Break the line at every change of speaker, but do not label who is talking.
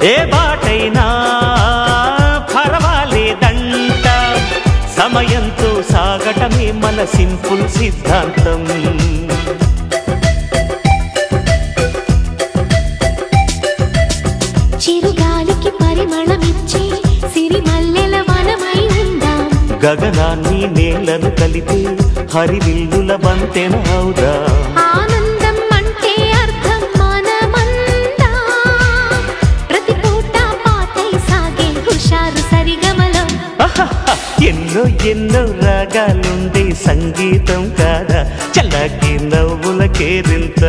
ఏ బాటైనా పర్వాలేదంట, సమయంతో సాగటమే మన సింపుల్ సిద్ధాంతం.
చిరుగాలికి పరిమళమిచ్చే సిరిమల్లెల వనమై ఉందాం,
గగనాన్ని నేలను కలిపే హరివిల్లుల బంతెన అవుదాం.
ఆనందం అంటే అర్థం మనమందా, ప్రతి పూట పాటై సాగే హుషారు సరిగమలో.
ఎన్నో ఎన్నో రాగాలుండే సంగీతం కాదా, చల్లకి నవ్వుల కేరింత.